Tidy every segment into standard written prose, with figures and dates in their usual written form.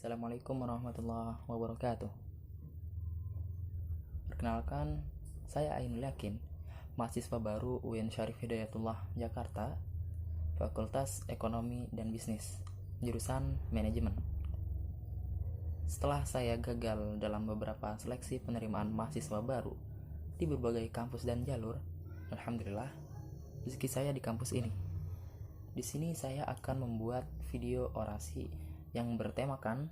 Assalamualaikum warahmatullahi wabarakatuh. Perkenalkan, saya Ainul Yakin, mahasiswa baru UIN Syarif Hidayatullah, Jakarta, Fakultas Ekonomi dan Bisnis, jurusan Manajemen. Setelah saya gagal dalam beberapa seleksi penerimaan mahasiswa baru di berbagai kampus dan jalur, alhamdulillah, rezeki saya di kampus ini. Di sini saya akan membuat video orasi yang bertemakan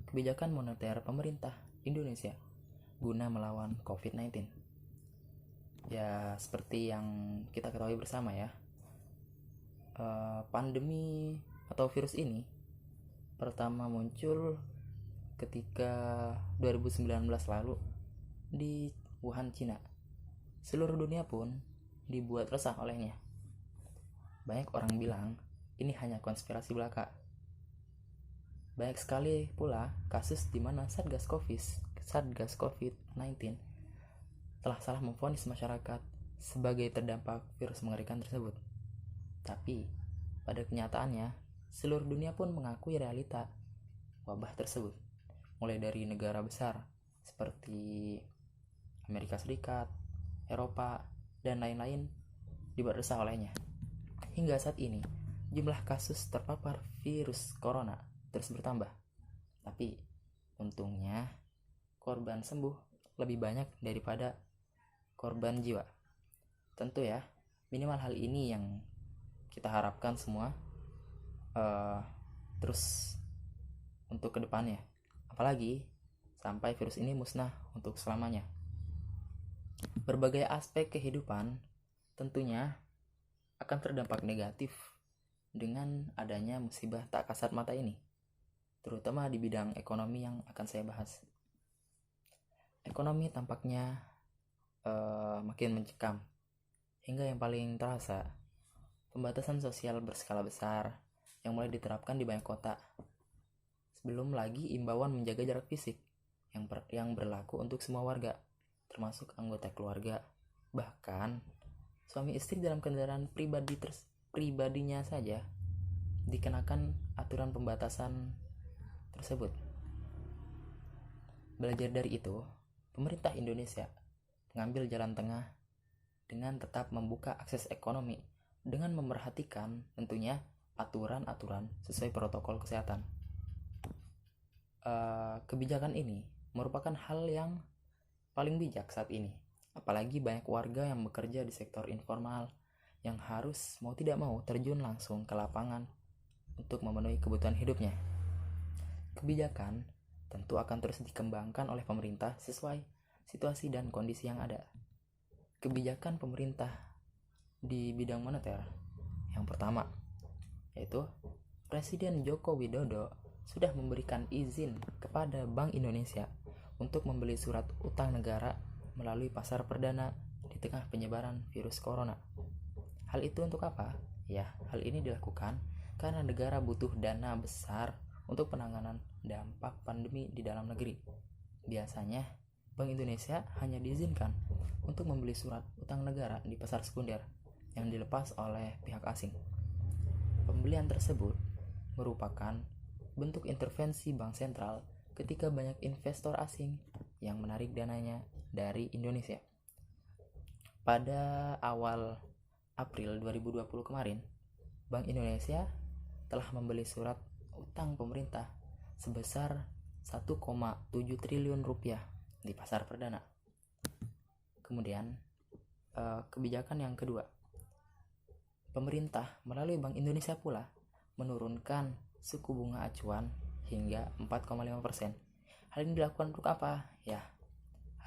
kebijakan moneter pemerintah Indonesia guna melawan COVID-19. Ya, seperti yang kita ketahui bersama ya, pandemi atau virus ini pertama muncul ketika 2019 lalu di Wuhan, Cina. Seluruh dunia pun dibuat resah olehnya. Banyak orang bilang ini hanya konspirasi belaka. Banyak sekali pula kasus di mana Satgas COVID-19 telah salah memvonis masyarakat sebagai terdampak virus mengerikan tersebut. Tapi pada kenyataannya, seluruh dunia pun mengakui realita wabah tersebut, mulai dari negara besar seperti Amerika Serikat, Eropa, dan lain-lain dibuat resah olehnya. Hingga saat ini, jumlah kasus terpapar virus corona terus bertambah. Tapi untungnya korban sembuh lebih banyak daripada korban jiwa. Tentu ya, minimal hal ini yang kita harapkan semua terus untuk kedepannya. Apalagi sampai virus ini musnah untuk selamanya. Berbagai aspek kehidupan tentunya akan terdampak negatif dengan adanya musibah tak kasat mata ini, terutama di bidang ekonomi yang akan saya bahas. Ekonomi tampaknya makin mencekam, hingga yang paling terasa pembatasan sosial berskala besar yang mulai diterapkan di banyak kota. Sebelum lagi imbauan menjaga jarak fisik yang berlaku untuk semua warga, termasuk anggota keluarga. Bahkan suami istri dalam kendaraan pribadinya saja dikenakan aturan pembatasan tersebut. Belajar dari itu, pemerintah Indonesia mengambil jalan tengah dengan tetap membuka akses ekonomi dengan memerhatikan tentunya aturan-aturan sesuai protokol kesehatan. Kebijakan ini merupakan hal yang paling bijak saat ini, apalagi banyak warga yang bekerja di sektor informal yang harus mau tidak mau terjun langsung ke lapangan untuk memenuhi kebutuhan hidupnya. Kebijakan tentu akan terus dikembangkan oleh pemerintah sesuai situasi dan kondisi yang ada. Kebijakan pemerintah di bidang moneter yang pertama, yaitu Presiden Joko Widodo sudah memberikan izin kepada Bank Indonesia untuk membeli surat utang negara melalui pasar perdana di tengah penyebaran virus corona. Hal itu untuk apa? Ya, hal ini dilakukan karena negara butuh dana besar untuk penanganan dampak pandemi di dalam negeri. Biasanya, Bank Indonesia hanya diizinkan untuk membeli surat utang negara di pasar sekunder yang dilepas oleh pihak asing. Pembelian tersebut merupakan bentuk intervensi bank sentral ketika banyak investor asing yang menarik dananya dari Indonesia. Pada awal April 2020 kemarin, Bank Indonesia telah membeli surat utang pemerintah sebesar 1,7 triliun rupiah di pasar perdana. Kemudian, kebijakan yang kedua, pemerintah melalui Bank Indonesia pula menurunkan suku bunga acuan hingga 4,5%. Hal ini dilakukan untuk apa? Ya,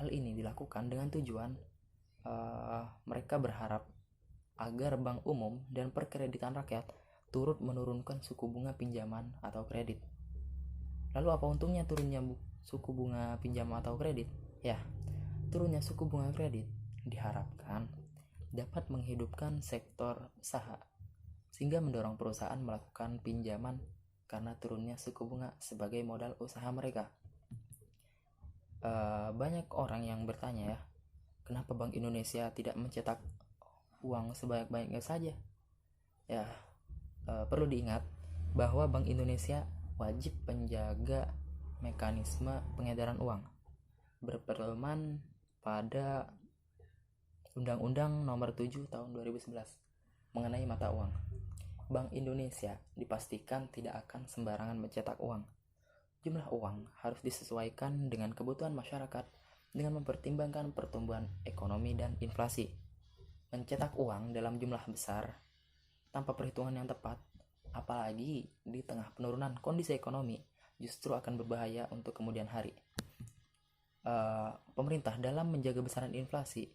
hal ini dilakukan dengan tujuan mereka berharap agar bank umum dan perkreditan rakyat turut menurunkan suku bunga pinjaman atau kredit. Lalu apa untungnya turunnya suku bunga pinjaman atau kredit? Ya, turunnya suku bunga kredit diharapkan dapat menghidupkan sektor usaha sehingga mendorong perusahaan melakukan pinjaman karena turunnya suku bunga sebagai modal usaha mereka. Banyak orang yang bertanya ya, kenapa Bank Indonesia tidak mencetak uang sebanyak-banyaknya saja? Ya, perlu diingat bahwa Bank Indonesia wajib penjaga mekanisme pengedaran uang berpedoman pada Undang-Undang Nomor 7 Tahun 2011 mengenai mata uang. Bank Indonesia dipastikan tidak akan sembarangan mencetak uang. Jumlah uang harus disesuaikan dengan kebutuhan masyarakat dengan mempertimbangkan pertumbuhan ekonomi dan inflasi. Mencetak uang dalam jumlah besar tanpa perhitungan yang tepat, apalagi di tengah penurunan kondisi ekonomi, justru akan berbahaya untuk kemudian hari. Pemerintah dalam menjaga besaran inflasi,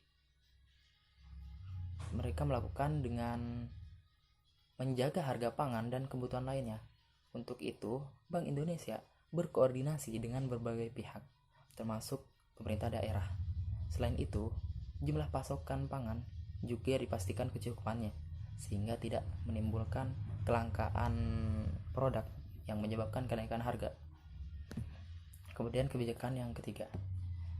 mereka melakukan dengan menjaga harga pangan dan kebutuhan lainnya. Untuk itu, Bank Indonesia berkoordinasi dengan berbagai pihak, termasuk pemerintah daerah. Selain itu, jumlah pasokan pangan juga dipastikan kecukupannya, sehingga tidak menimbulkan kelangkaan produk yang menyebabkan kenaikan harga. Kemudian kebijakan yang ketiga,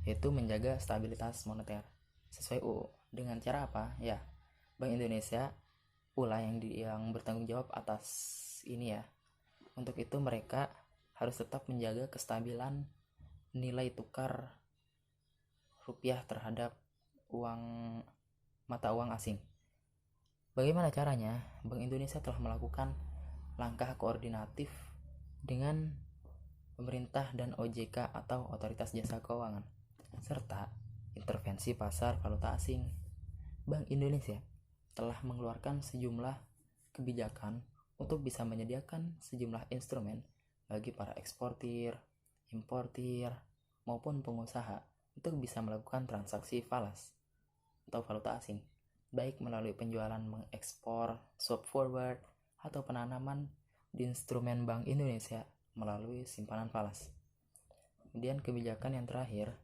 yaitu menjaga stabilitas moneter sesuai UU. Dengan cara apa? Ya, Bank Indonesia pula yang bertanggung jawab atas ini ya. Untuk itu mereka harus tetap menjaga kestabilan nilai tukar rupiah terhadap mata uang asing. Bagaimana caranya? Bank Indonesia telah melakukan langkah koordinatif dengan pemerintah dan OJK atau Otoritas Jasa Keuangan, serta intervensi pasar valuta asing. Bank Indonesia telah mengeluarkan sejumlah kebijakan untuk bisa menyediakan sejumlah instrumen bagi para eksportir, importir, maupun pengusaha untuk bisa melakukan transaksi falas atau valuta asing, baik melalui penjualan mengekspor, swap forward, atau penanaman di instrumen Bank Indonesia melalui simpanan falas. Kemudian kebijakan yang terakhir,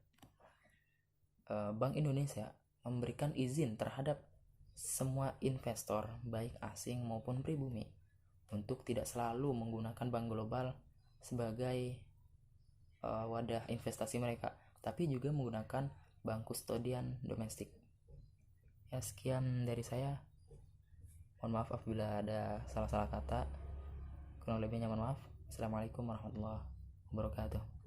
Bank Indonesia memberikan izin terhadap semua investor baik asing maupun pribumi untuk tidak selalu menggunakan bank global sebagai wadah investasi mereka, tapi juga menggunakan bank kustodian domestik. Ya, sekian dari saya. Mohon maaf apabila ada salah-salah kata. Kurang lebihnya mohon maaf. Assalamualaikum warahmatullahi wabarakatuh.